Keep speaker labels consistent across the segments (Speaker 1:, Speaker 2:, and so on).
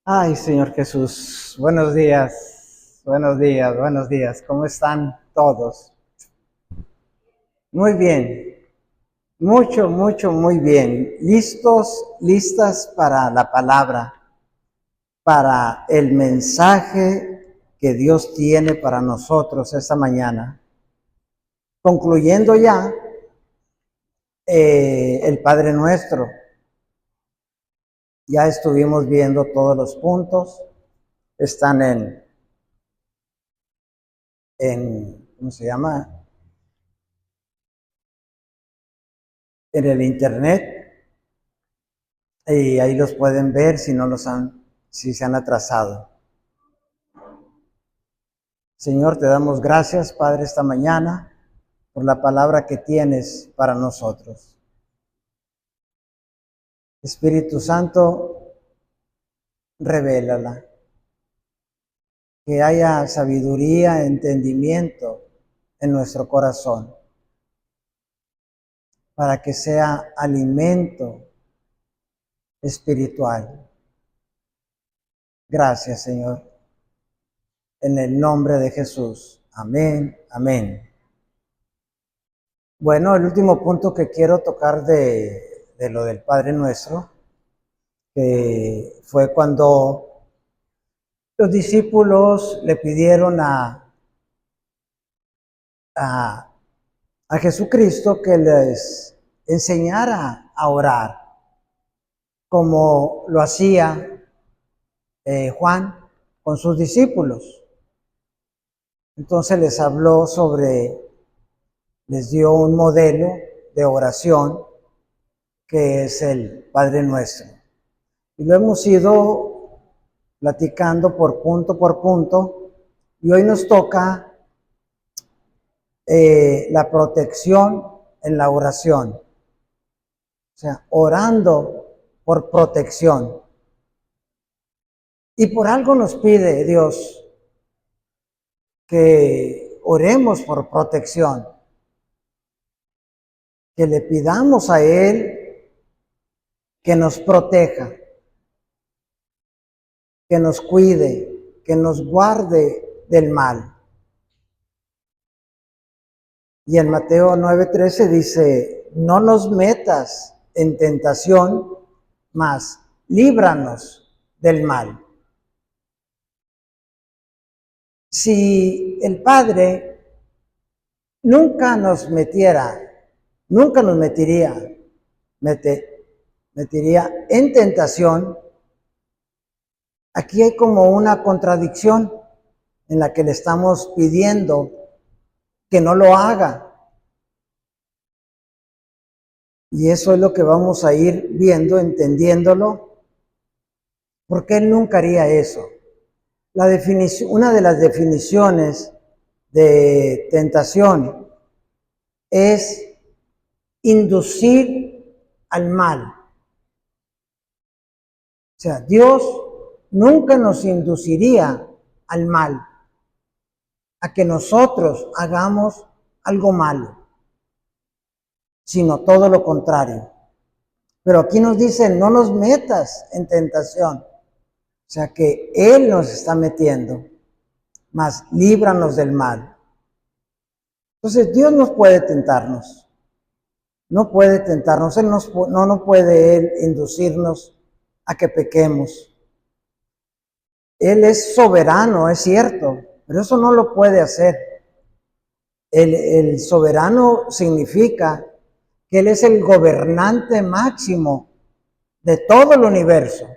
Speaker 1: Ay, Señor Jesús, buenos días, buenos días, buenos días. ¿Cómo están todos? Muy bien, muy bien. Listos, listas para la palabra, para el mensaje que Dios tiene para nosotros esta mañana. Concluyendo ya el Padre Nuestro. Ya estuvimos viendo todos los puntos. Están ¿cómo se llama? En el internet, y ahí los pueden ver si se han atrasado. Señor, te damos gracias, Padre, esta mañana por la palabra que tienes para nosotros. Espíritu Santo, revélala. Que haya sabiduría, entendimiento en nuestro corazón, para que sea alimento espiritual. Gracias, Señor. En el nombre de Jesús. Amén, amén. Bueno, el último punto que quiero tocar de lo del Padre Nuestro, que fue cuando los discípulos le pidieron a, a Jesucristo que les enseñara a orar, como lo hacía Juan con sus discípulos. Entonces les dio un modelo de oración que es el Padre Nuestro. Y lo hemos ido platicando por punto, y hoy nos toca la protección en la oración. O sea, orando por protección. Y por algo nos pide Dios que oremos por protección, que le pidamos a Él que nos proteja, que nos cuide, que nos guarde del mal. Y en Mateo 9:13 dice, no nos metas en tentación, mas líbranos del mal. Si el Padre nunca nos metería en tentación, aquí hay como una contradicción en la que le estamos pidiendo que no lo haga. Y eso es lo que vamos a ir viendo, entendiéndolo, porque Él nunca haría eso. Una de las definiciones de tentación es inducir al mal. O sea, Dios nunca nos induciría al mal, a que nosotros hagamos algo malo, sino todo lo contrario. Pero aquí nos dice, no nos metas en tentación. O sea que Él nos está metiendo, mas líbranos del mal. Entonces Dios no puede tentarnos. No puede tentarnos. Él no puede Él inducirnos a que pequemos. Él es soberano, es cierto, pero eso no lo puede hacer. El soberano significa que Él es el gobernante máximo de todo el universo.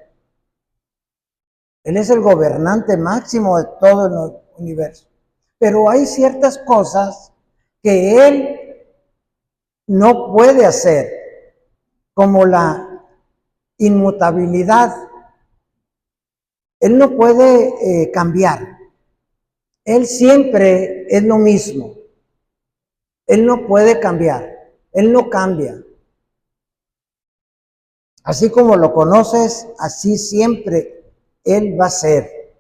Speaker 1: Él es el gobernante máximo de todo el universo. Pero hay ciertas cosas que Él no puede hacer, como la inmutabilidad. Él no puede cambiar. Él siempre es lo mismo. Él no puede cambiar. Él no cambia. Así como lo conoces, así siempre Él va a ser.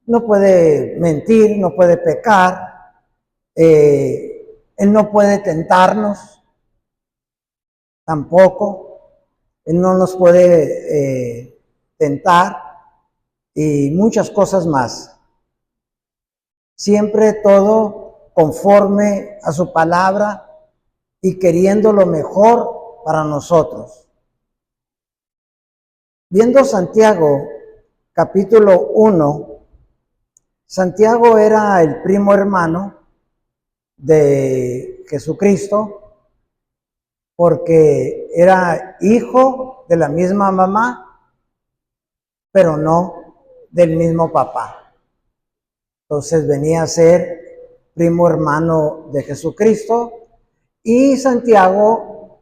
Speaker 1: No puede mentir, no puede pecar. Él no puede tentarnos, tampoco. Él no nos puede tentar. y muchas cosas más. Siempre todo conforme a su palabra y queriendo lo mejor para nosotros. Viendo Santiago, capítulo 1, Santiago era el primo hermano de Jesucristo porque era hijo de la misma mamá, pero no del mismo papá. Entonces venía a ser primo hermano de Jesucristo y Santiago,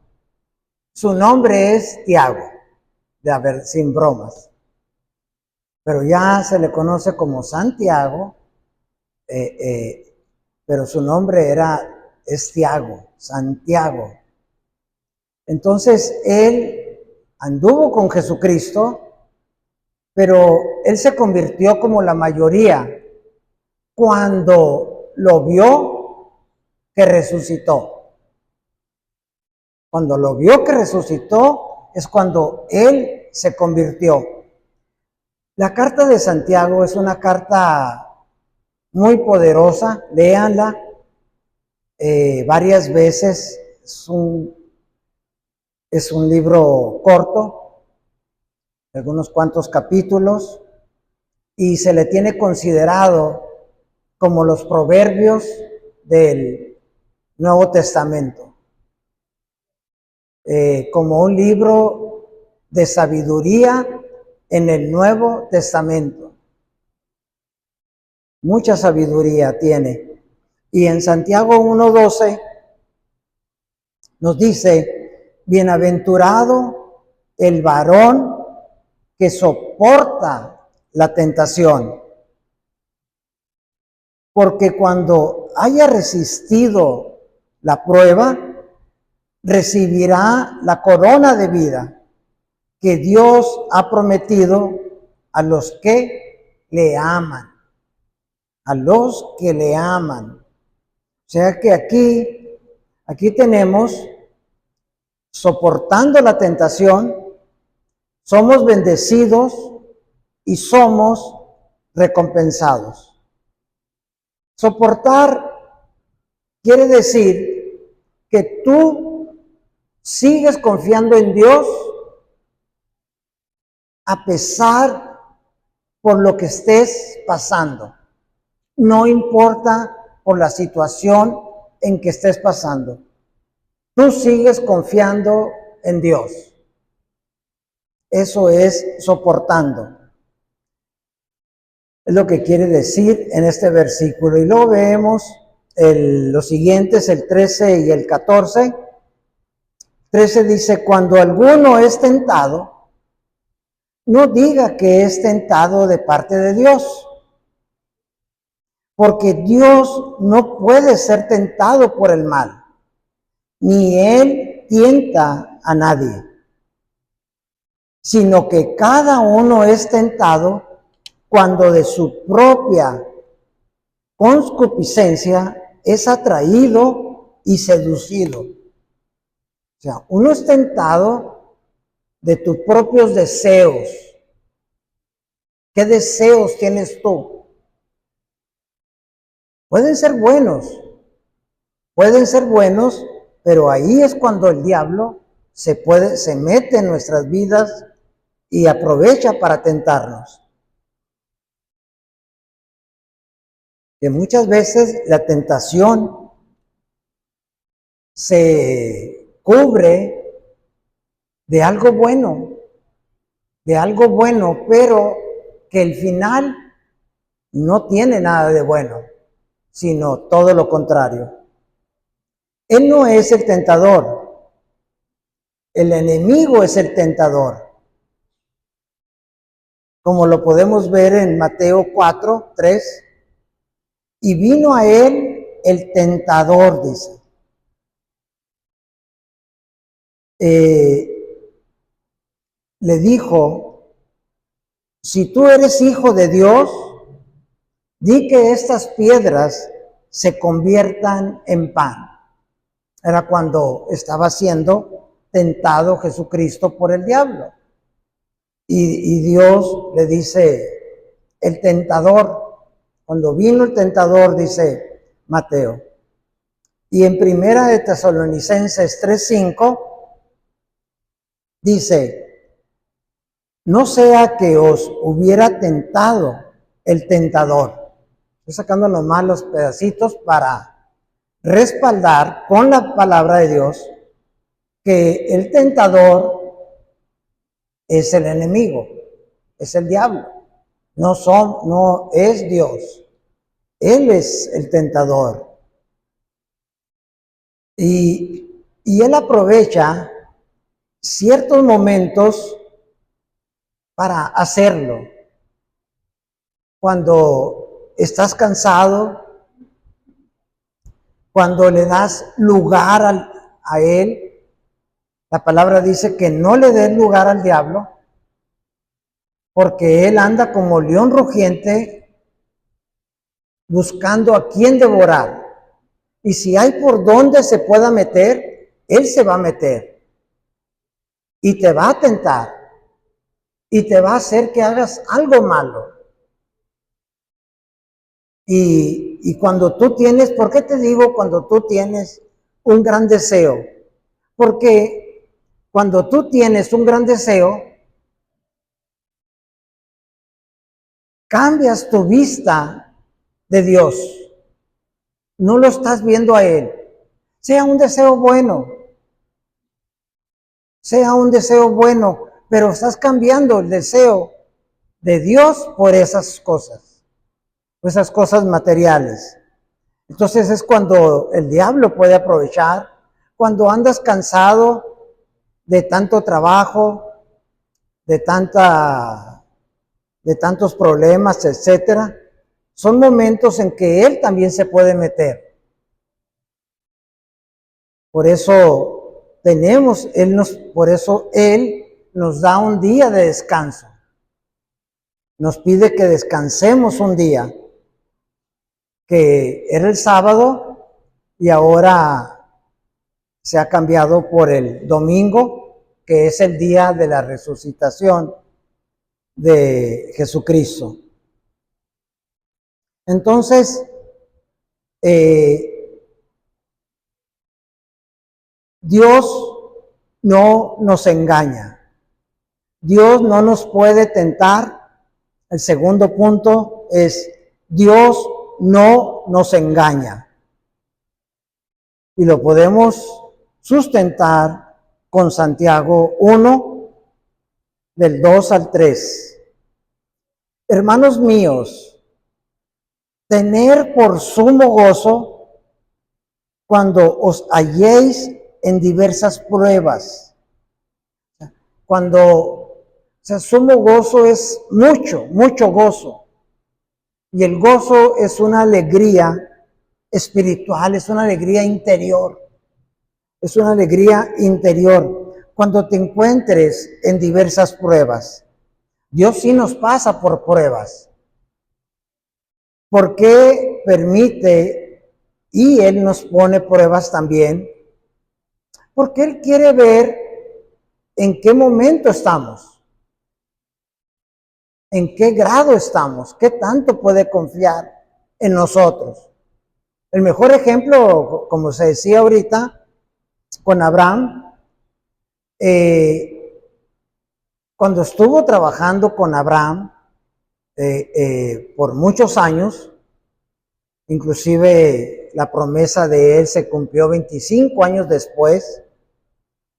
Speaker 1: su nombre es Tiago, sin bromas, pero ya se le conoce como Santiago, pero su nombre es Tiago, Santiago. Entonces él anduvo con Jesucristo, pero él se convirtió como la mayoría cuando lo vio que resucitó. Cuando lo vio que resucitó es cuando él se convirtió. La carta de Santiago es una carta muy poderosa, léanla varias veces. Es un libro corto, algunos cuantos capítulos, y se le tiene considerado como los proverbios del Nuevo Testamento, como un libro de sabiduría en el Nuevo Testamento. Mucha sabiduría tiene. Y en Santiago 1:12 nos dice: bienaventurado el varón que soporta la tentación, porque cuando haya resistido la prueba, recibirá la corona de vida que Dios ha prometido a los que le aman. A los que le aman. O sea que aquí tenemos, soportando la tentación, somos bendecidos y somos recompensados. Soportar quiere decir que tú sigues confiando en Dios a pesar por lo que estés pasando. No importa por la situación en que estés pasando. Tú sigues confiando en Dios. Eso es soportando. Es lo que quiere decir en este versículo. Y luego vemos los siguientes, el 13 y el 14. 13 dice: cuando alguno es tentado, no diga que es tentado de parte de Dios, porque Dios no puede ser tentado por el mal, ni Él tienta a nadie, sino que cada uno es tentado cuando de su propia concupiscencia es atraído y seducido. O sea, uno es tentado de tus propios deseos. ¿Qué deseos tienes tú? Pueden ser buenos, pero ahí es cuando el diablo se mete en nuestras vidas y aprovecha para tentarnos. Que muchas veces la tentación se cubre de algo bueno, pero que el final no tiene nada de bueno, sino todo lo contrario. Él no es el tentador, el enemigo es el tentador. Como lo podemos ver en Mateo 4:3, y vino a él el tentador, dice. Le dijo: si tú eres hijo de Dios, di que estas piedras se conviertan en pan. Era cuando estaba siendo tentado Jesucristo por el diablo. Y Dios le dice: el tentador, cuando vino el tentador, dice Mateo. Y en Primera de Tesalonicenses 3:5 dice, no sea que os hubiera tentado el tentador. Estoy sacando nomás los pedacitos para respaldar con la palabra de Dios que el tentador es el enemigo, es el diablo. No es Dios. Él es el tentador. Y él aprovecha ciertos momentos para hacerlo. Cuando estás cansado, cuando le das lugar a él, la palabra dice que no le des lugar al diablo, porque él anda como león rugiente buscando a quien devorar. Y si hay por donde se pueda meter, él se va a meter. Y te va a tentar. Y te va a hacer que hagas algo malo. Y cuando tú tienes, ¿por qué te digo cuando tú tienes un gran deseo? Porque cuando tú tienes un gran deseo, cambias tu vista de Dios. No lo estás viendo a Él. Sea un deseo bueno. Sea un deseo bueno, pero estás cambiando el deseo de Dios por esas cosas materiales. Entonces es cuando el diablo puede aprovechar, cuando andas cansado de tanto trabajo, de tantos problemas, etcétera. Son momentos en que él también se puede meter. Por eso por eso él nos da un día de descanso. Nos pide que descansemos un día, que era el sábado y ahora se ha cambiado por el domingo, que es el día de la resucitación de Jesucristo. Entonces, Dios no nos engaña. Dios no nos puede tentar. El segundo punto es, Dios no nos engaña. Y lo podemos sustentar con Santiago 1, del 2 al 3. Hermanos míos, tener por sumo gozo cuando os halléis en diversas pruebas. Sumo gozo es mucho gozo. Y el gozo es una alegría espiritual, es una alegría interior. Es una alegría interior. Cuando te encuentres en diversas pruebas. Dios sí nos pasa por pruebas. ¿Por qué permite y Él nos pone pruebas también? Porque Él quiere ver en qué momento estamos, en qué grado estamos, qué tanto puede confiar en nosotros. El mejor ejemplo, como se decía ahorita, con Abraham, cuando estuvo trabajando con Abraham por muchos años, inclusive la promesa de él se cumplió 25 años después,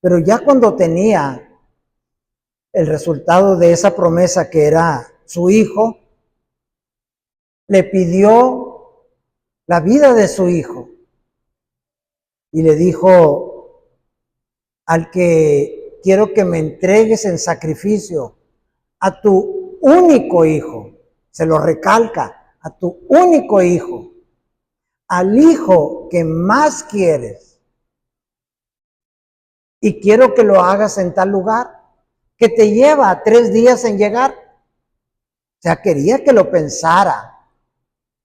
Speaker 1: pero ya cuando tenía el resultado de esa promesa, que era su hijo, le pidió la vida de su hijo y le dijo: al que quiero que me entregues en sacrificio, a tu único hijo, se lo recalca, a tu único hijo, al hijo que más quieres, y quiero que lo hagas en tal lugar, que te lleva 3 días en llegar. O sea, quería que lo pensara,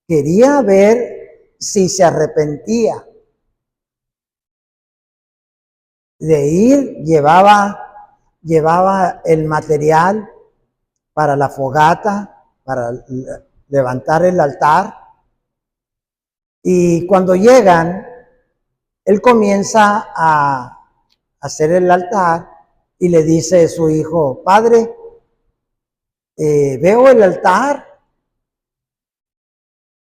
Speaker 1: quería ver si se arrepentía. De ir, llevaba el material para la fogata, para levantar el altar. Y cuando llegan, él comienza a hacer el altar y le dice a su hijo: Padre, veo el altar,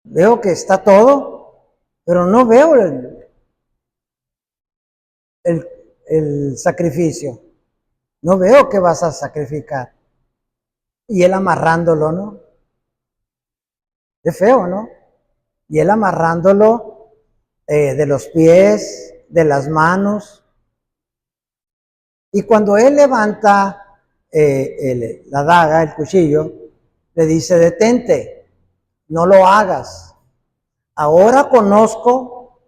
Speaker 1: veo que está todo, pero no veo el sacrificio. No veo que vas a sacrificar. Y él amarrándolo, ¿no? Es feo, ¿no? Y él amarrándolo de los pies, de las manos. Y cuando él levanta la daga, el cuchillo, le dice: detente, no lo hagas. Ahora conozco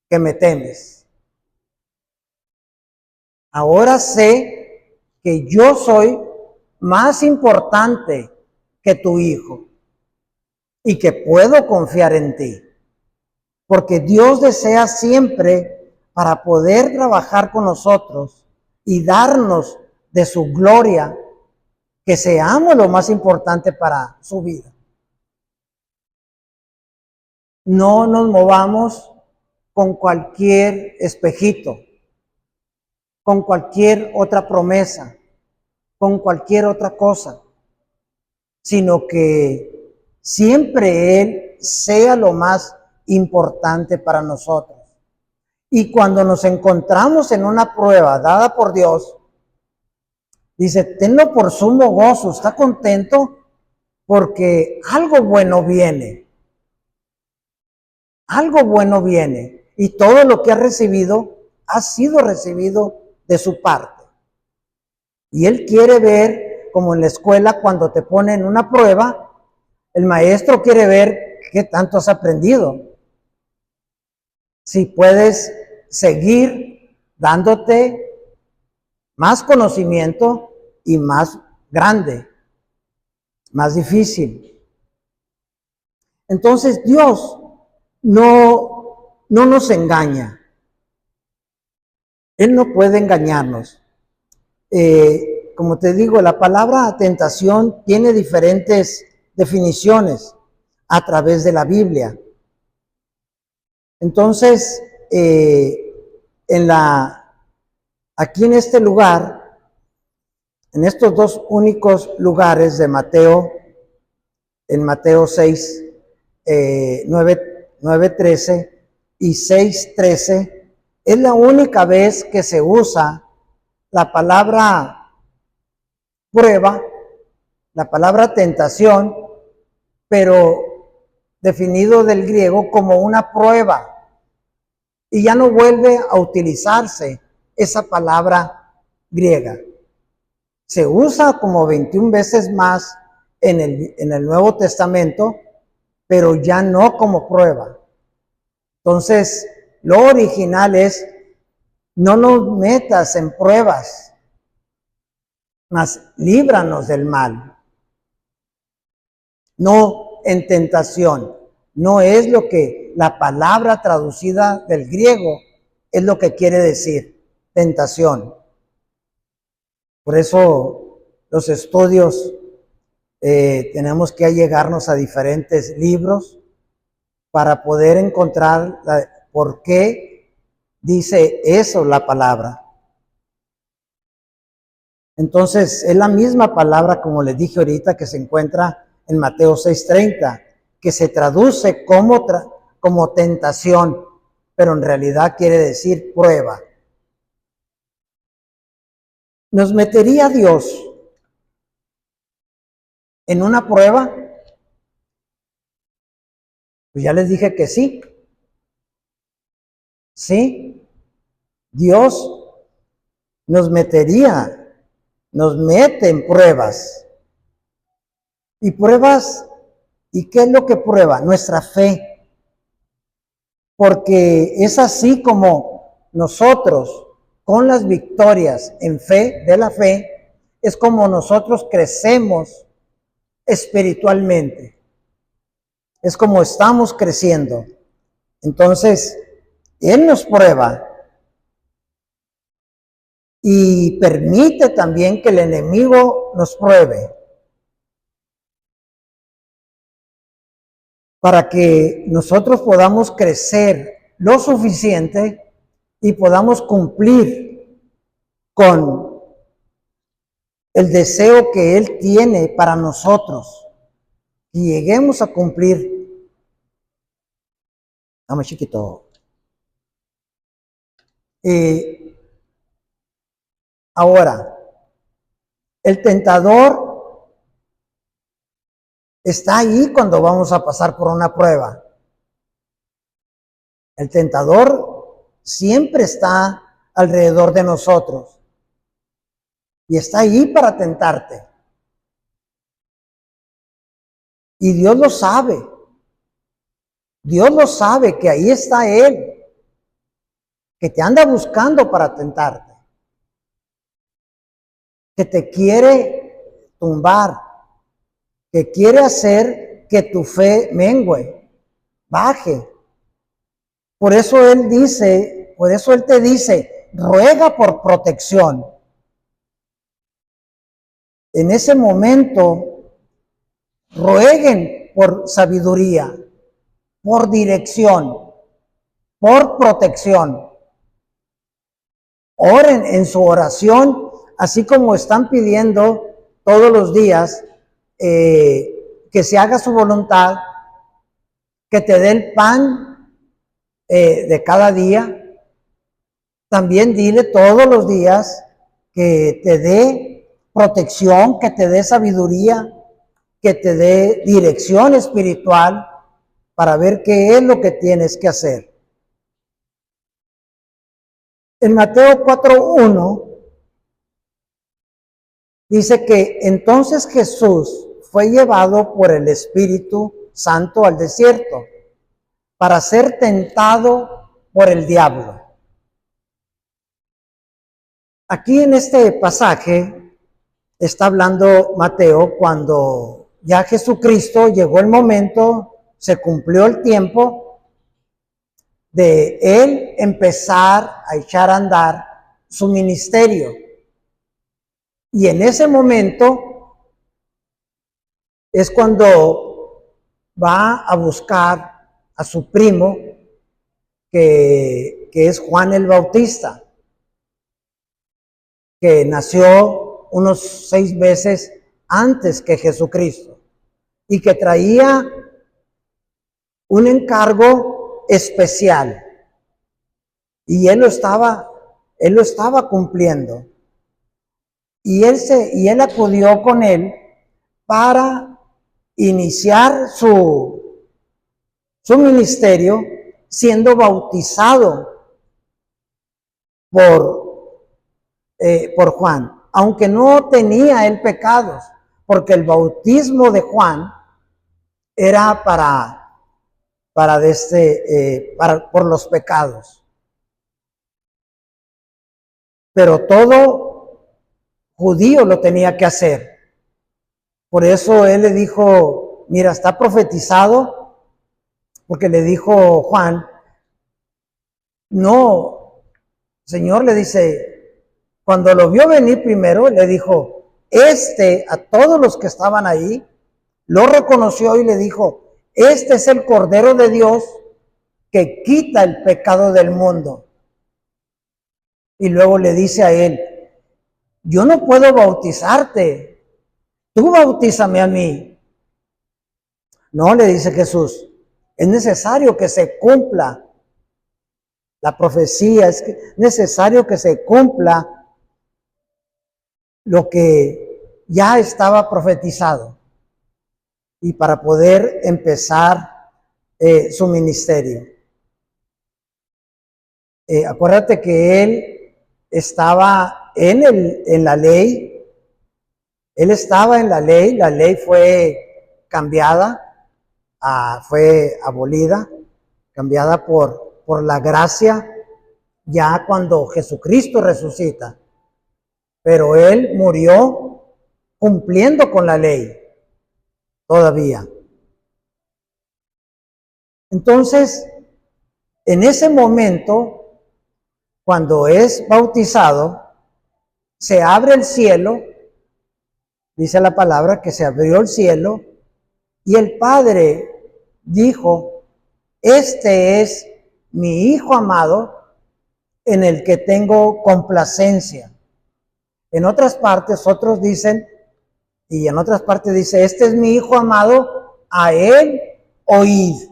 Speaker 1: que me temes. Ahora sé que yo soy más importante que tu hijo y que puedo confiar en ti. Porque Dios desea siempre, para poder trabajar con nosotros y darnos de su gloria, que seamos lo más importante para su vida. No nos movamos con cualquier espejito, con cualquier otra promesa, con cualquier otra cosa, sino que siempre Él sea lo más importante para nosotros. Y cuando nos encontramos en una prueba dada por Dios, dice: tenlo por sumo gozo, está contento porque algo bueno viene. Algo bueno viene. Y todo lo que ha recibido ha sido recibido de su parte. Y Él quiere ver, como en la escuela, cuando te ponen una prueba, el maestro quiere ver qué tanto has aprendido. Si puedes seguir dándote más conocimiento y más grande, más difícil. Entonces Dios no nos engaña. Él no puede engañarnos. Como te digo, la palabra tentación tiene diferentes definiciones a través de la Biblia. Entonces, aquí en este lugar, en estos dos únicos lugares de Mateo, en Mateo 6, 9:13 y 6:13, es la única vez que se usa la palabra prueba, la palabra tentación, pero definido del griego como una prueba. Y ya no vuelve a utilizarse esa palabra griega. Se usa como 21 veces más en el Nuevo Testamento, pero ya no como prueba. Entonces, lo original es: no nos metas en pruebas, mas líbranos del mal. No en tentación. No es lo que la palabra traducida del griego es lo que quiere decir, tentación. Por eso los estudios tenemos que allegarnos a diferentes libros para poder encontrar por qué dice eso la palabra. Entonces, es la misma palabra, como les dije ahorita, que se encuentra en Mateo 6:30, que se traduce como tentación, pero en realidad quiere decir prueba. ¿Nos metería Dios en una prueba? Pues ya les dije que sí. Sí, Dios nos mete en pruebas. Y pruebas, ¿y qué es lo que prueba? Nuestra fe. Porque es así como nosotros, con las victorias en fe, de la fe, es como nosotros crecemos espiritualmente. Es como estamos creciendo. Entonces, Él nos prueba y permite también que el enemigo nos pruebe. para que nosotros podamos crecer lo suficiente y podamos cumplir con el deseo que Él tiene para nosotros y lleguemos a cumplir. Vamos, chiquito. Ahora, el tentador está ahí cuando vamos a pasar por una prueba. El tentador siempre está alrededor de nosotros y está ahí para tentarte. Y Dios lo sabe. Dios lo sabe que ahí está Él, que te anda buscando para tentarte, que te quiere tumbar, que quiere hacer que tu fe mengue, baje. Por eso Él te dice, ruega por protección. En ese momento, rueguen por sabiduría, por dirección, por protección. Oren en su oración, así como están pidiendo todos los días que se haga su voluntad, que te dé el pan de cada día. También dile todos los días que te dé protección, que te dé sabiduría, que te dé dirección espiritual para ver qué es lo que tienes que hacer. En Mateo 4:1 dice que entonces Jesús fue llevado por el Espíritu Santo al desierto para ser tentado por el diablo. Aquí en este pasaje está hablando Mateo cuando ya Jesucristo llegó el momento, se cumplió el tiempo de Él empezar a echar a andar su ministerio. Y en ese momento es cuando va a buscar a su primo, que es Juan el Bautista, que nació unos 6 meses antes que Jesucristo y que traía un encargo especial. Y él lo estaba cumpliendo. Y él acudió con él para iniciar su ministerio siendo bautizado por Juan, aunque no tenía él pecados, porque el bautismo de Juan era por los pecados. Pero todo judío lo tenía que hacer. Por eso él le dijo, mira, está profetizado, porque le dijo Juan, no, Señor, le dice, cuando lo vio venir primero, le dijo, a todos los que estaban ahí, lo reconoció y le dijo, este es el Cordero de Dios que quita el pecado del mundo. Y luego le dice a él, yo no puedo bautizarte, tú bautízame a mí. No, le dice Jesús, es necesario que se cumpla la profecía, es necesario que se cumpla lo que ya estaba profetizado y para poder empezar su ministerio. Acuérdate que él estaba en la ley, él estaba en la ley fue cambiada, fue abolida, cambiada por la gracia ya cuando Jesucristo resucita. Pero él murió cumpliendo con la ley todavía. Entonces, en ese momento, cuando es bautizado, se abre el cielo, dice la palabra que se abrió el cielo, y el Padre dijo, este es mi Hijo amado en el que tengo complacencia. En otras partes, otros dicen, y en otras partes dice, este es mi Hijo amado, a él oíd.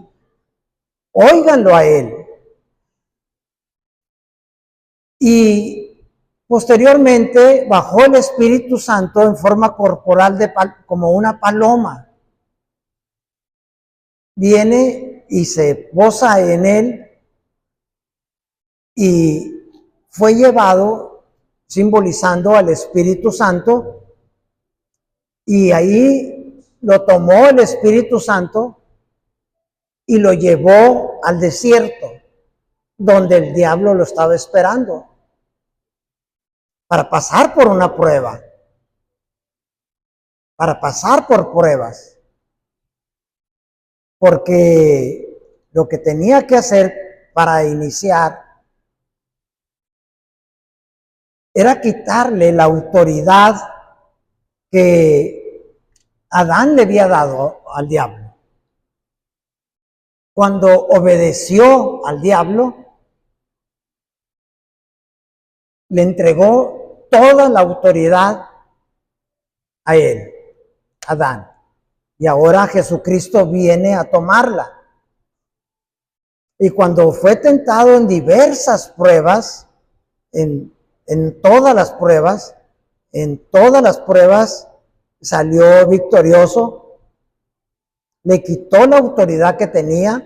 Speaker 1: Óiganlo a él. Y posteriormente bajó el Espíritu Santo en forma corporal como una paloma. Viene y se posa en él y fue llevado simbolizando al Espíritu Santo, y ahí lo tomó el Espíritu Santo y lo llevó al desierto, donde el diablo lo estaba esperando para pasar por una prueba, para pasar por pruebas, porque lo que tenía que hacer para iniciar era quitarle la autoridad que Adán le había dado al diablo. Cuando obedeció al diablo, le entregó toda la autoridad a él, Adán. Y ahora Jesucristo viene a tomarla. Y cuando fue tentado en diversas pruebas, en todas las pruebas salió victorioso, le quitó la autoridad que tenía,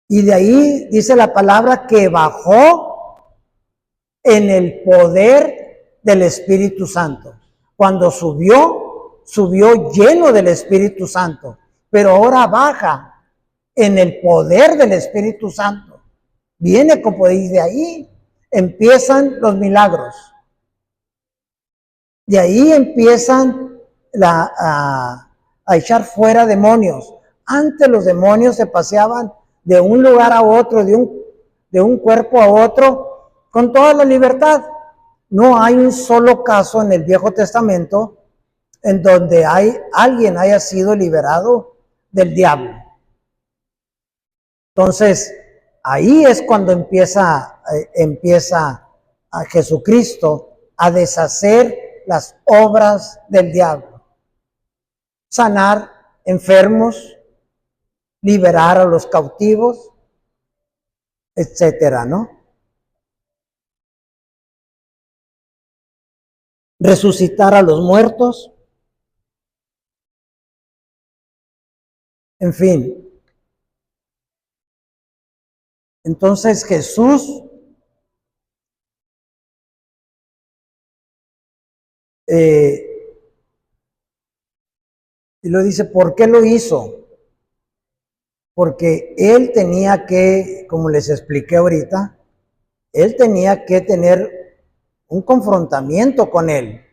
Speaker 1: y de ahí dice la palabra que bajó en el poder del Espíritu Santo. Cuando subió lleno del Espíritu Santo, pero ahora baja en el poder del Espíritu Santo. Viene como y de ahí empiezan los milagros. De ahí empiezan a echar fuera demonios. Antes los demonios se paseaban de un lugar a otro, de un cuerpo a otro, con toda la libertad. No hay un solo caso en el Viejo Testamento en donde alguien haya sido liberado del diablo. Entonces, ahí es cuando empieza a Jesucristo a deshacer las obras del diablo. Sanar enfermos, liberar a los cautivos, etcétera, ¿no? Resucitar a los muertos. En fin. Entonces Jesús y lo dice, ¿por qué lo hizo? Porque él tenía que, como les expliqué ahorita, él tenía que tener un confrontamiento con él,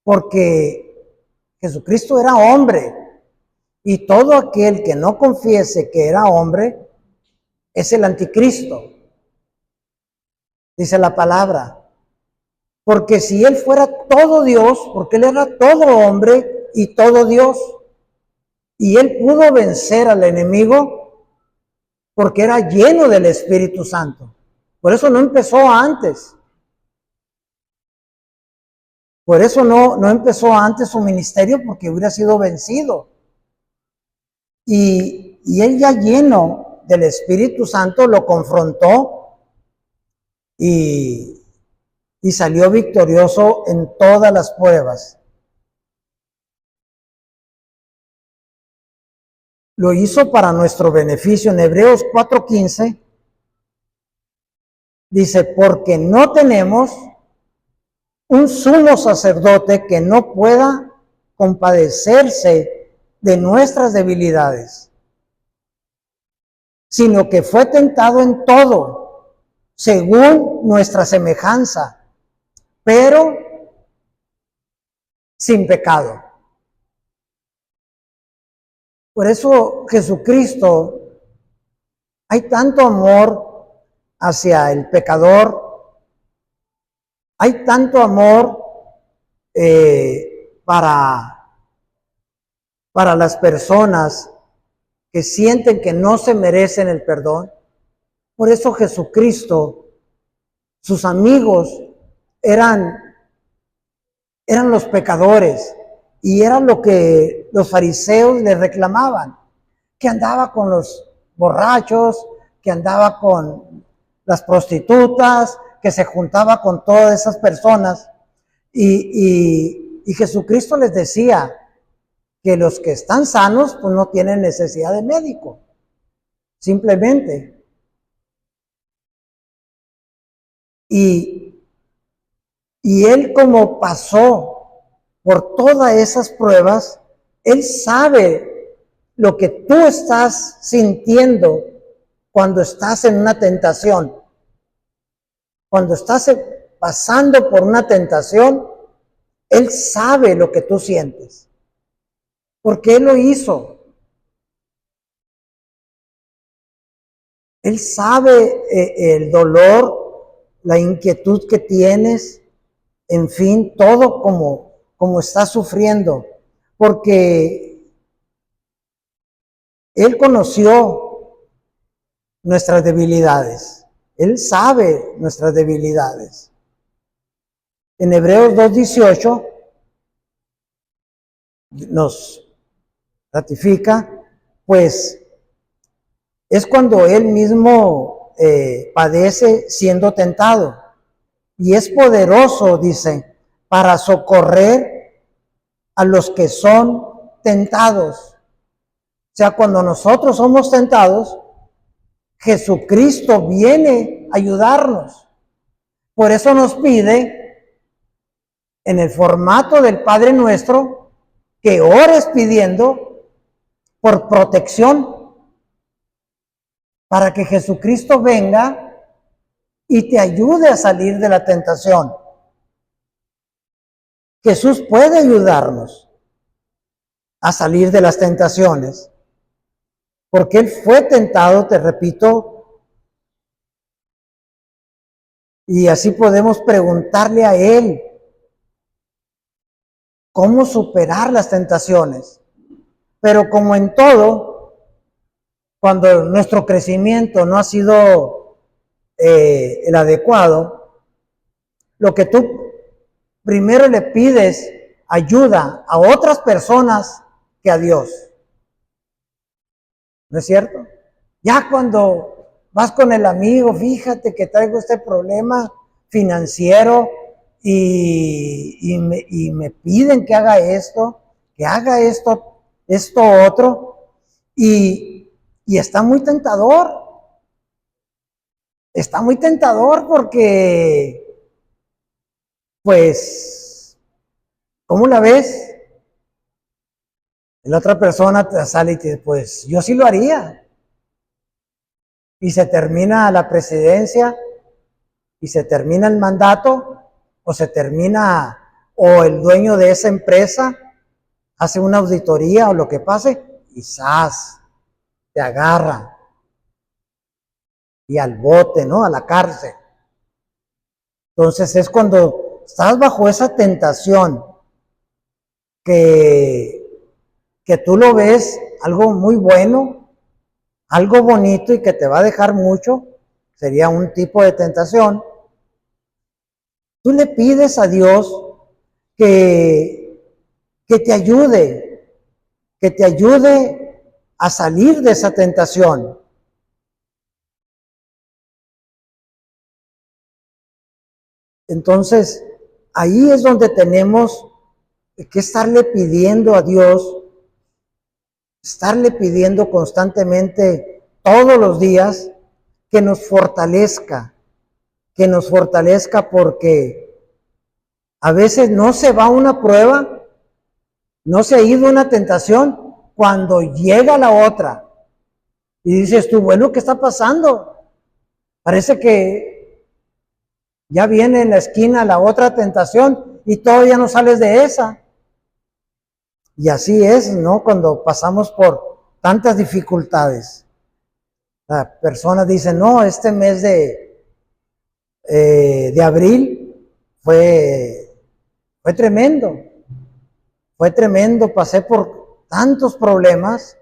Speaker 1: porque Jesucristo era hombre, y todo aquel que no confiese que era hombre es el anticristo, dice la palabra. Porque si él fuera todo Dios, porque él era todo hombre y todo Dios, y él pudo vencer al enemigo porque era lleno del Espíritu Santo. Por eso no empezó antes. Por eso no empezó antes su ministerio, porque hubiera sido vencido. Y él, ya lleno del Espíritu Santo, lo confrontó y salió victorioso en todas las pruebas. Lo hizo para nuestro beneficio. En Hebreos 4:15 dice, porque no tenemos un sumo sacerdote que no pueda compadecerse de nuestras debilidades, sino que fue tentado en todo, según nuestra semejanza, pero sin pecado. Por eso Jesucristo, hay tanto amor hacia el pecador, hay tanto amor para las personas que sienten que no se merecen el perdón. Por eso Jesucristo, sus amigos eran los pecadores, y era lo que los fariseos le reclamaban, que andaba con los borrachos, que andaba con las prostitutas, que se juntaba con todas esas personas. Y Jesucristo les decía que los que están sanos pues no tienen necesidad de médico, simplemente. Y él, como pasó por todas esas pruebas, él sabe lo que tú estás sintiendo cuando estás en una tentación. Cuando estás pasando por una tentación, él sabe lo que tú sientes, porque él lo hizo. Él sabe el dolor, la inquietud que tienes, en fin, todo como estás sufriendo, porque él conoció nuestras debilidades. Él sabe nuestras debilidades. En Hebreos 2:18 nos ratifica, pues es cuando él mismo padece siendo tentado. Y es poderoso, dice, para socorrer a los que son tentados. O sea, cuando nosotros somos tentados, Jesucristo viene a ayudarnos. Por eso nos pide, en el formato del Padre Nuestro, que ores pidiendo por protección, para que Jesucristo venga y te ayude a salir de la tentación. Jesús puede ayudarnos a salir de las tentaciones, porque Él fue tentado, te repito, y así podemos preguntarle a Él cómo superar las tentaciones. Pero como en todo, cuando nuestro crecimiento no ha sido el adecuado, lo que tú primero le pides ayuda a otras personas que a Dios. ¿No es cierto? Ya cuando vas con el amigo, fíjate que traigo este problema financiero y me piden que haga esto otro, y está muy tentador. Está muy tentador porque, pues, ¿cómo la ves? La otra persona te sale y te dice, pues yo sí lo haría. Y se termina la presidencia, y se termina el mandato, o se termina, o el dueño de esa empresa hace una auditoría o lo que pase, y ¡zas!, te agarra. Y al bote, ¿no? A la cárcel. Entonces es cuando estás bajo esa tentación que tú lo ves algo muy bueno, algo bonito y que te va a dejar mucho, sería un tipo de tentación. Tú le pides a Dios que te ayude a salir de esa tentación. Entonces, ahí es donde tenemos que estarle pidiendo a Dios, estarle pidiendo constantemente todos los días que nos fortalezca, porque a veces no se va una prueba, no se ha ido una tentación, cuando llega la otra y dices tú, bueno, ¿qué está pasando? Parece que ya viene en la esquina la otra tentación y todavía no sales de esa. Y así es, ¿no? Cuando pasamos por tantas dificultades. La persona dice, no, este mes de abril fue tremendo. Fue tremendo, pasé por tantos problemas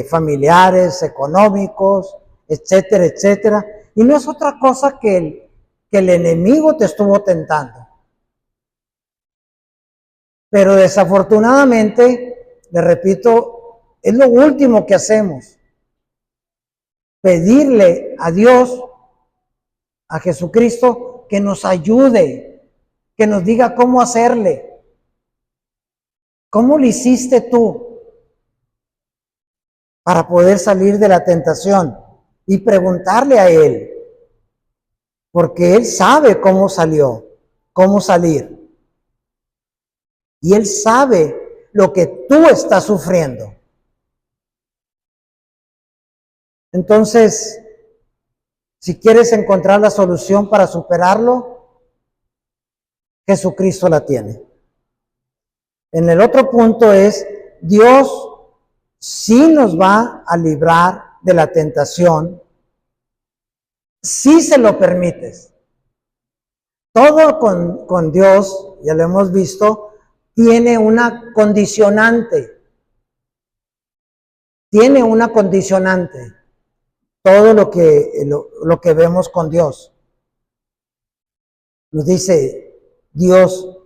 Speaker 1: familiares, económicos, etcétera, etcétera. Y no es otra cosa que el enemigo te estuvo tentando. Pero desafortunadamente, le repito, es lo último que hacemos. Pedirle a Dios, a Jesucristo, que nos ayude, que nos diga cómo hacerle. ¿Cómo lo hiciste tú para poder salir de la tentación? Y preguntarle a Él, porque Él sabe cómo salió, cómo salir. Y Él sabe lo que tú estás sufriendo. Entonces, si quieres encontrar la solución para superarlo, Jesucristo la tiene. En el otro punto es, Dios sí nos va a librar de la tentación, si se lo permites. Todo con Dios, ya lo hemos visto, tiene una condicionante. Tiene una condicionante. Todo lo que vemos con Dios. Nos dice, Dios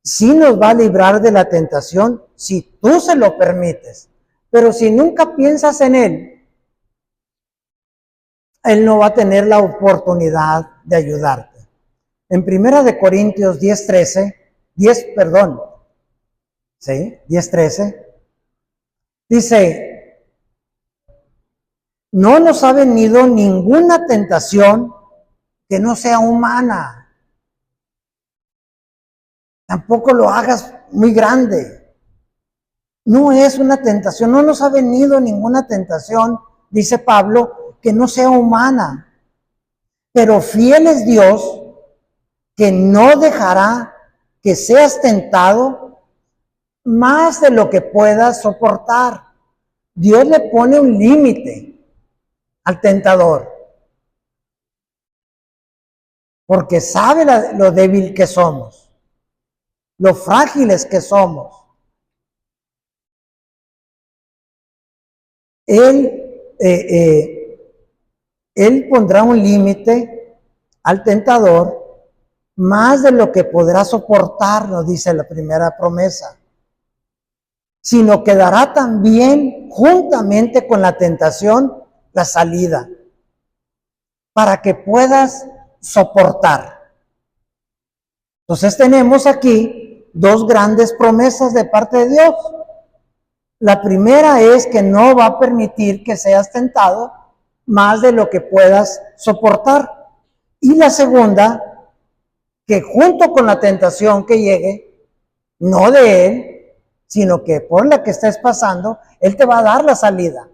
Speaker 1: sí nos va a librar de la tentación si tú se lo permites. Pero si nunca piensas en Él, Él no va a tener la oportunidad de ayudarte. En 1 Corintios 10:13, dice, no nos ha venido ninguna tentación que no sea humana. Tampoco lo hagas muy grande. No es una tentación, no nos ha venido ninguna tentación, dice Pablo, que no sea humana. Pero fiel es Dios, que no dejará que seas tentado más de lo que puedas soportar. Dios le pone un límite al tentador, porque sabe lo débil que somos, lo frágiles que somos. Él pondrá un límite al tentador más de lo que podrá soportar, nos dice la primera promesa, sino que dará también juntamente con la tentación la salida para que puedas soportar. Entonces tenemos aquí dos grandes promesas de parte de Dios. La primera es que no va a permitir que seas tentado más de lo que puedas soportar. Y la segunda, que junto con la tentación que llegue, no de Él, sino que por la que estés pasando, Él te va a dar la salida.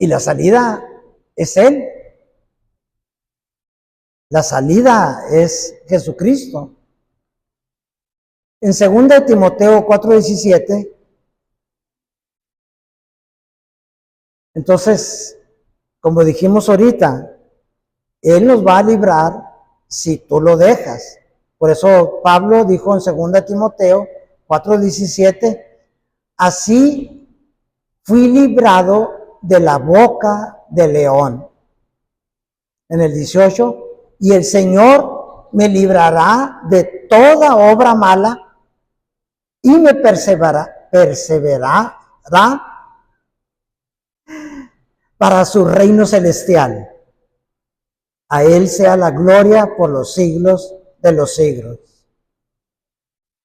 Speaker 1: Y la salida es Él. La salida es Jesucristo. En 2 Timoteo 4:17, entonces, como dijimos ahorita, Él nos va a librar si tú lo dejas. Por eso Pablo dijo en 2 Timoteo 4:17, así fui librado de la boca del león. En el 18, y el Señor me librará de toda obra mala y me perseverará para su reino celestial. A Él sea la gloria por los siglos de los siglos.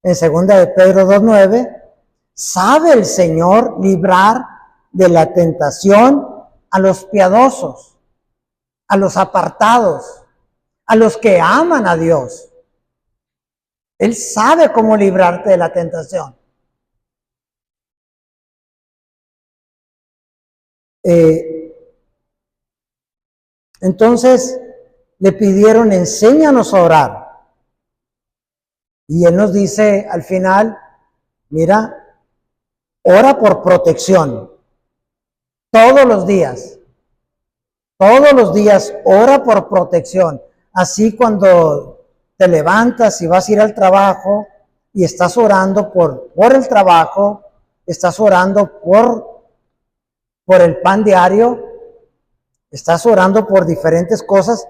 Speaker 1: En 2 de Pedro 2:9, sabe el Señor librar de la tentación a los piadosos, a los apartados, a los que aman a Dios. Él sabe cómo librarte de la tentación. Entonces le pidieron, enséñanos a orar. Y Él nos dice al final, mira, ora por protección. Todos los días ora por protección. Así cuando te levantas y vas a ir al trabajo y estás orando por el trabajo, estás orando por el pan diario, estás orando por diferentes cosas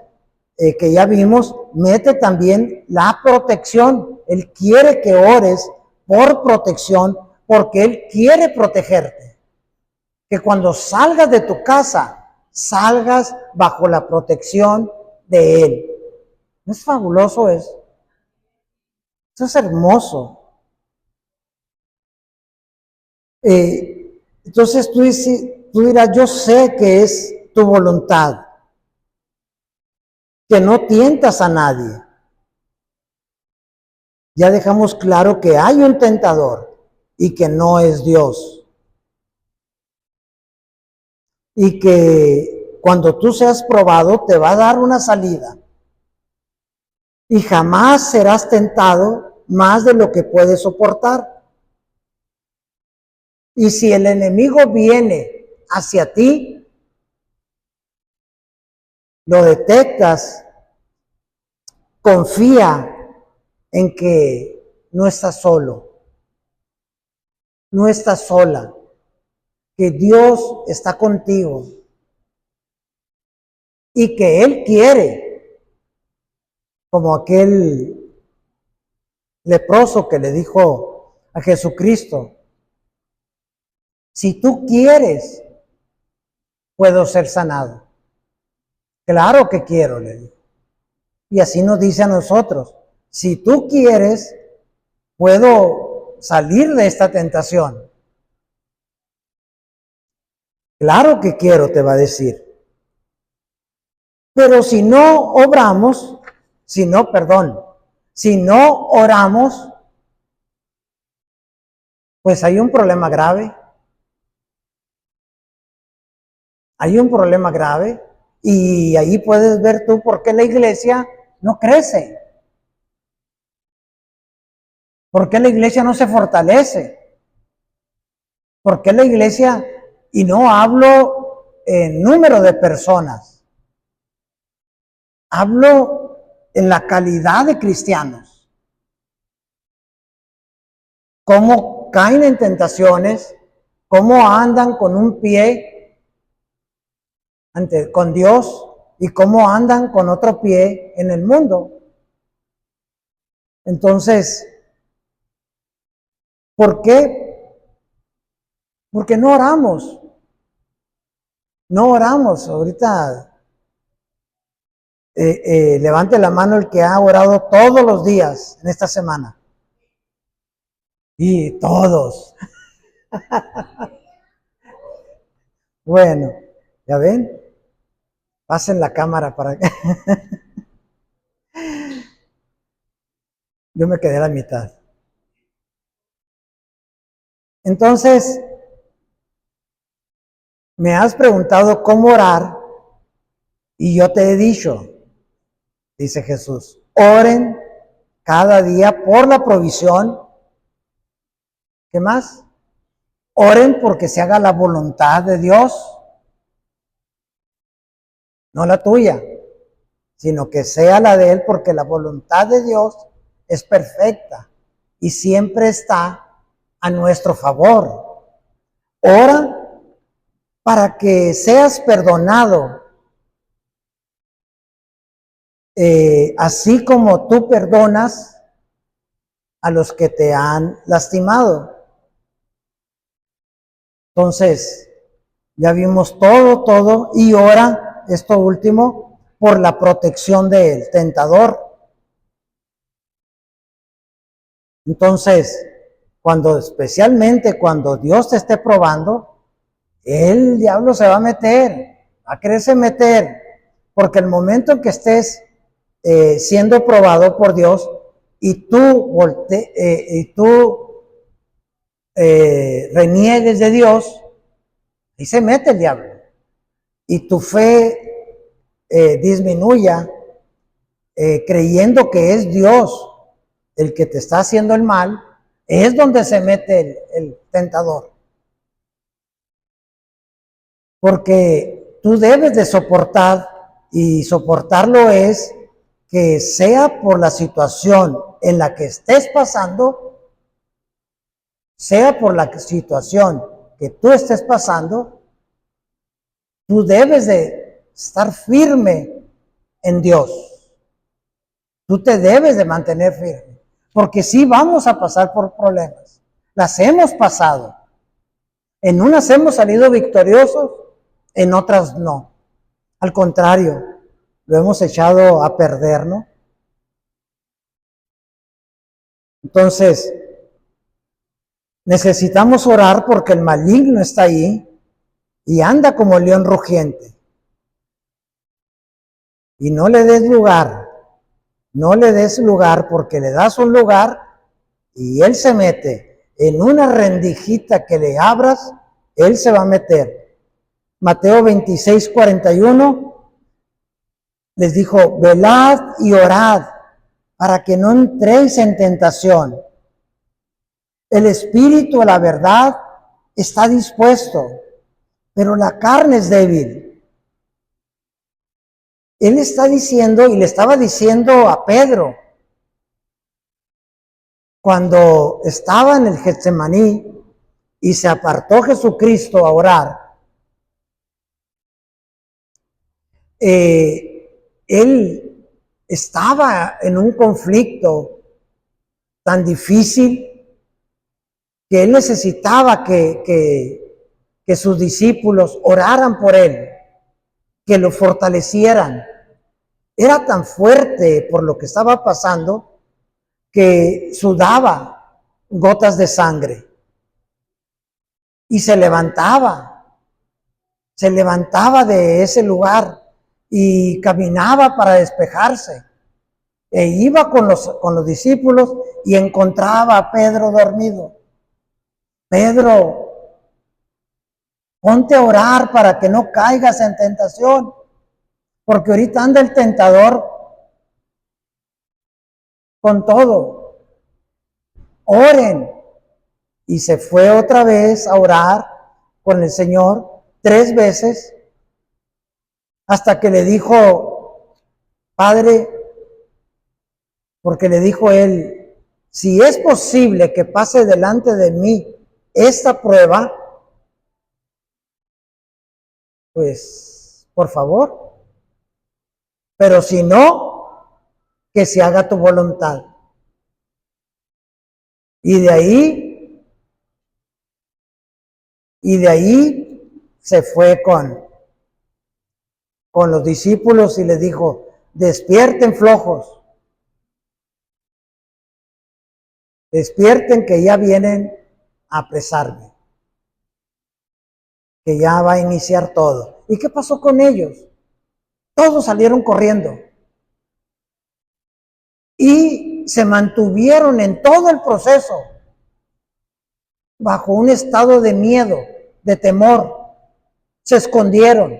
Speaker 1: que ya vimos. Mete también la protección. Él quiere que ores por protección porque Él quiere protegerte. Que cuando salgas de tu casa, salgas bajo la protección de Él. ¿No es fabuloso eso? Eso es hermoso. Entonces tú dirás, yo sé que es tu voluntad, que no tientas a nadie. Ya dejamos claro que hay un tentador y que no es Dios. Y que cuando tú seas probado te va a dar una salida. Y jamás serás tentado más de lo que puedes soportar. Y si el enemigo viene hacia ti, lo detectas, confía en que no estás solo, no estás sola, que Dios está contigo y que Él quiere, como aquel leproso que le dijo a Jesucristo, si tú quieres, puedo ser sanado. Claro que quiero, le dijo. Y así nos dice a nosotros, si tú quieres, puedo salir de esta tentación. Claro que quiero, te va a decir. Pero si no obramos, si no oramos, pues hay un problema grave. Hay un problema grave y ahí puedes ver tú por qué la iglesia no crece. ¿Por qué la iglesia no se fortalece? ¿Por qué la iglesia, y no hablo en número de personas, hablo en la calidad de cristianos? ¿Cómo caen en tentaciones? ¿Cómo andan con un pie con Dios y cómo andan con otro pie en el mundo? Entonces, ¿por qué? Porque no oramos. No oramos. Ahorita levante la mano el que ha orado todos los días en esta semana. Y todos. Bueno, ¿ya ven? Pasen la cámara para que... Yo me quedé a la mitad. Entonces, me has preguntado cómo orar y yo te he dicho, dice Jesús, oren cada día por la provisión. ¿Qué más? Oren porque se haga la voluntad de Dios, no la tuya, sino que sea la de Él, porque la voluntad de Dios es perfecta y siempre está a nuestro favor. Ora para que seas perdonado, así como tú perdonas a los que te han lastimado. Entonces, ya vimos todo, y ora, esto último, por la protección del tentador. Entonces, especialmente cuando Dios te esté probando, el diablo se va a meter, va a quererse meter, porque el momento en que estés siendo probado por Dios y tú reniegues de Dios, ahí se mete el diablo y tu fe disminuya, creyendo que es Dios el que te está haciendo el mal, es donde se mete el tentador. Porque tú debes de soportar, y soportarlo es que sea por la situación en la que estés pasando, sea por la situación que tú estés pasando, tú debes de estar firme en Dios. Tú te debes de mantener firme, porque sí vamos a pasar por problemas. Las hemos pasado. En unas hemos salido victoriosos, en otras no. Al contrario, lo hemos echado a perder, ¿no? Entonces, necesitamos orar porque el maligno está ahí y anda como león rugiente. Y no le des lugar, no le des lugar, porque le das un lugar y él se mete en una rendijita que le abras, él se va a meter. Mateo 26:41 les dijo: velad y orad para que no entréis en tentación. El espíritu a la verdad está dispuesto, pero la carne es débil. Él está diciendo, y le estaba diciendo a Pedro, cuando estaba en el Getsemaní y se apartó Jesucristo a orar, él estaba en un conflicto tan difícil que él necesitaba que sus discípulos oraran por él, que lo fortalecieran. Era tan fuerte por lo que estaba pasando que sudaba gotas de sangre y se levantaba de ese lugar y caminaba para despejarse. E iba con los discípulos y encontraba a Pedro dormido. Pedro, ponte a orar para que no caigas en tentación, porque ahorita anda el tentador con todo. Oren. Y se fue otra vez a orar con el Señor 3 veces, hasta que le dijo: Padre, porque le dijo él, si es posible que pase delante de mí esta prueba, pues por favor, pero si no, que se haga tu voluntad. Y de ahí se fue con los discípulos y les dijo: despierten flojos, despierten que ya vienen a apresarme, que ya va a iniciar todo. ¿Y qué pasó con ellos? Todos salieron corriendo y se mantuvieron en todo el proceso bajo un estado de miedo, de temor. Se escondieron.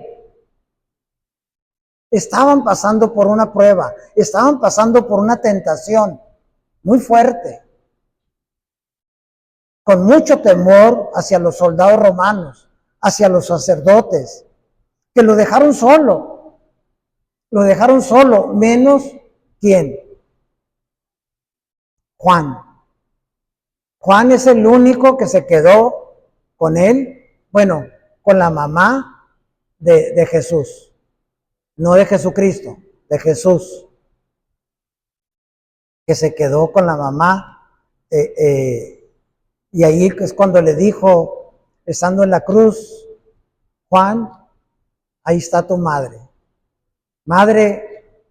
Speaker 1: Estaban pasando por una prueba, estaban pasando por una tentación muy fuerte, con mucho temor hacia los soldados romanos, hacia los sacerdotes, que lo dejaron solo, menos ¿quién? Juan. Juan es el único que se quedó con él, bueno, con la mamá de Jesús, no de Jesucristo, de Jesús, que se quedó con la mamá, y ahí es cuando le dijo, estando en la cruz: Juan, ahí está tu madre. Madre,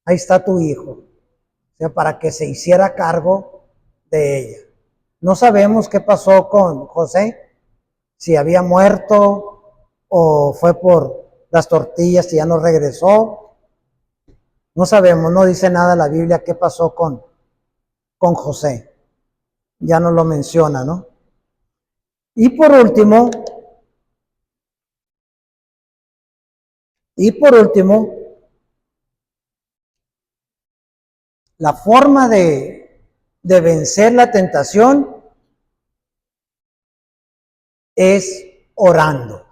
Speaker 1: ahí está tu hijo. O sea, para que se hiciera cargo de ella. No sabemos qué pasó con José, si había muerto o fue por las tortillas y ya no regresó. No sabemos, no dice nada la Biblia qué pasó con José. Ya no lo menciona, ¿no? Y por último, la forma de vencer la tentación es orando.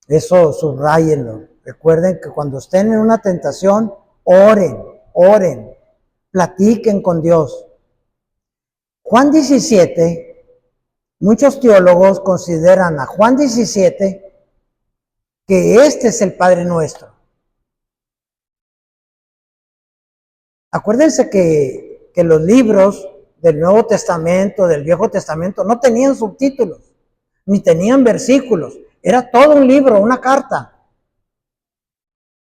Speaker 1: Eso subrayenlo. Recuerden que cuando estén en una tentación, oren, platiquen con Dios. Juan 17 Muchos teólogos consideran a Juan 17 que este es el Padre Nuestro. Acuérdense que los libros del Nuevo Testamento, del Viejo Testamento, no tenían subtítulos, ni tenían versículos. Era todo un libro, una carta.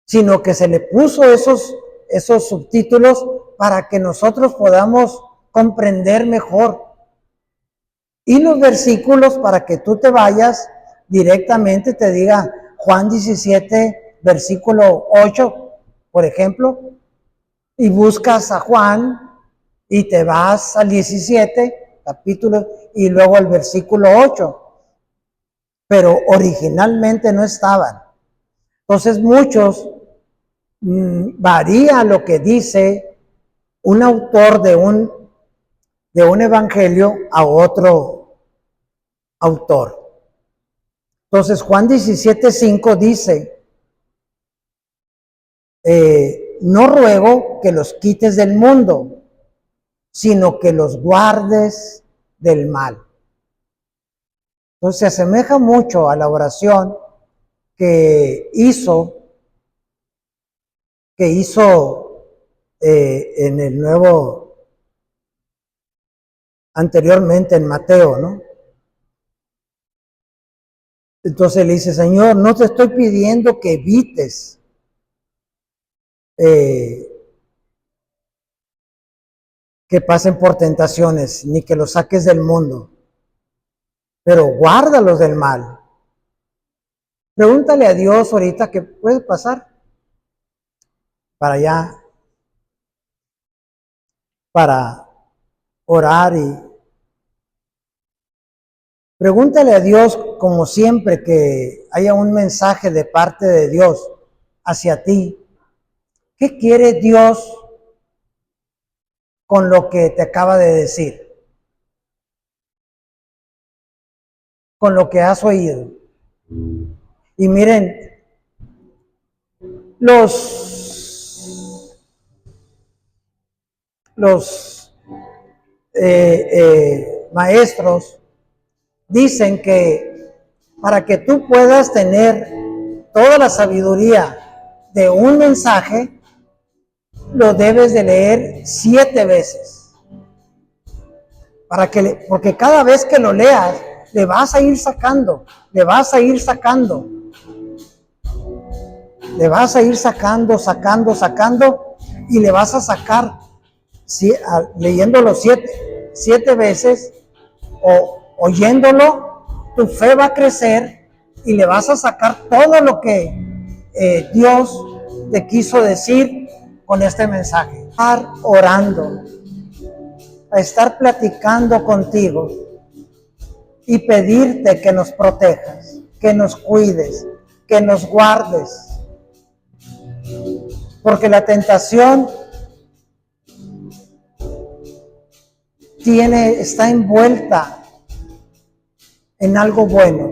Speaker 1: Sino que se le puso esos subtítulos para que nosotros podamos comprender mejor. Y los versículos para que tú te vayas directamente, te diga Juan 17, versículo 8, por ejemplo, y buscas a Juan y te vas al 17, capítulo, y luego al versículo 8. Pero originalmente no estaban. Entonces muchos varía lo que dice un autor de un evangelio a otro autor. Entonces Juan 17:5 dice, no ruego que los quites del mundo, sino que los guardes del mal. Entonces se asemeja mucho a la oración que hizo en el Nuevo, anteriormente en Mateo, ¿no? Entonces le dice, Señor, no te estoy pidiendo que evites que pasen por tentaciones, ni que los saques del mundo, pero guárdalos del mal. Pregúntale a Dios ahorita qué puede pasar para allá, para orar, y pregúntale a Dios, como siempre que haya un mensaje de parte de Dios hacia ti. ¿Qué quiere Dios con lo que te acaba de decir? Con lo que has oído. Y miren, los maestros dicen que para que tú puedas tener toda la sabiduría de un mensaje, lo debes de leer 7 veces. Porque cada vez que lo leas, le vas a ir sacando, le vas a ir sacando, y le vas a sacar, leyéndolo 7 veces o oyéndolo, tu fe va a crecer y le vas a sacar todo lo que Dios te quiso decir con este mensaje. Estar orando, a estar platicando contigo y pedirte que nos protejas, que nos cuides, que nos guardes. Porque la tentación está envuelta en algo bueno,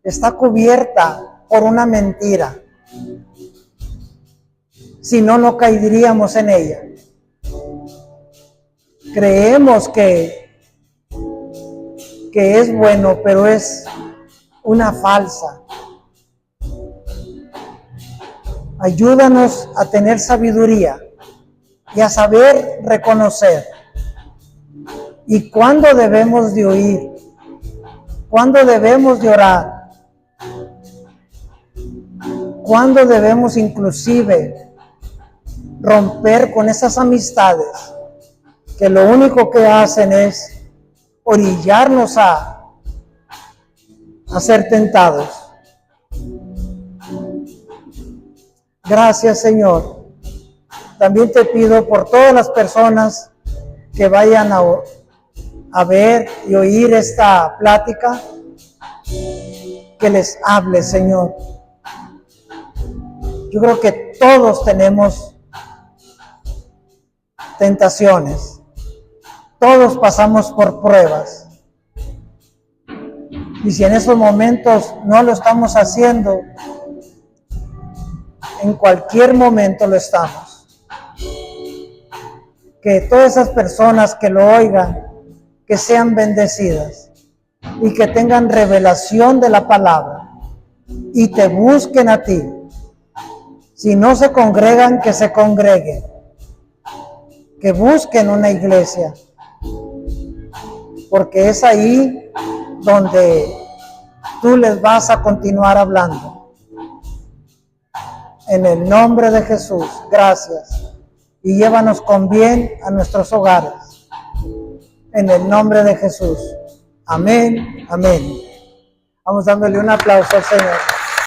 Speaker 1: está cubierta por una mentira. Si no, no caeríamos en ella. Creemos que es bueno, pero es una falsa. Ayúdanos a tener sabiduría y a saber reconocer. Y cuándo debemos de oír, cuándo debemos de orar, cuándo debemos inclusive romper con esas amistades que lo único que hacen es orillarnos a ser tentados. Gracias, Señor. También te pido por todas las personas que vayan a ver y oír esta plática, que les hable, Señor. Yo creo que todos tenemos tentaciones, todos pasamos por pruebas, y si en esos momentos no lo estamos haciendo, en cualquier momento lo estamos. Que todas esas personas que lo oigan, que sean bendecidas y que tengan revelación de la palabra y te busquen a ti. Si no se congregan, que se congreguen, que busquen una iglesia, porque es ahí donde tú les vas a continuar hablando. En el nombre de Jesús, gracias. Y llévanos con bien a nuestros hogares. En el nombre de Jesús. Amén, amén. Vamos dándole un aplauso al Señor.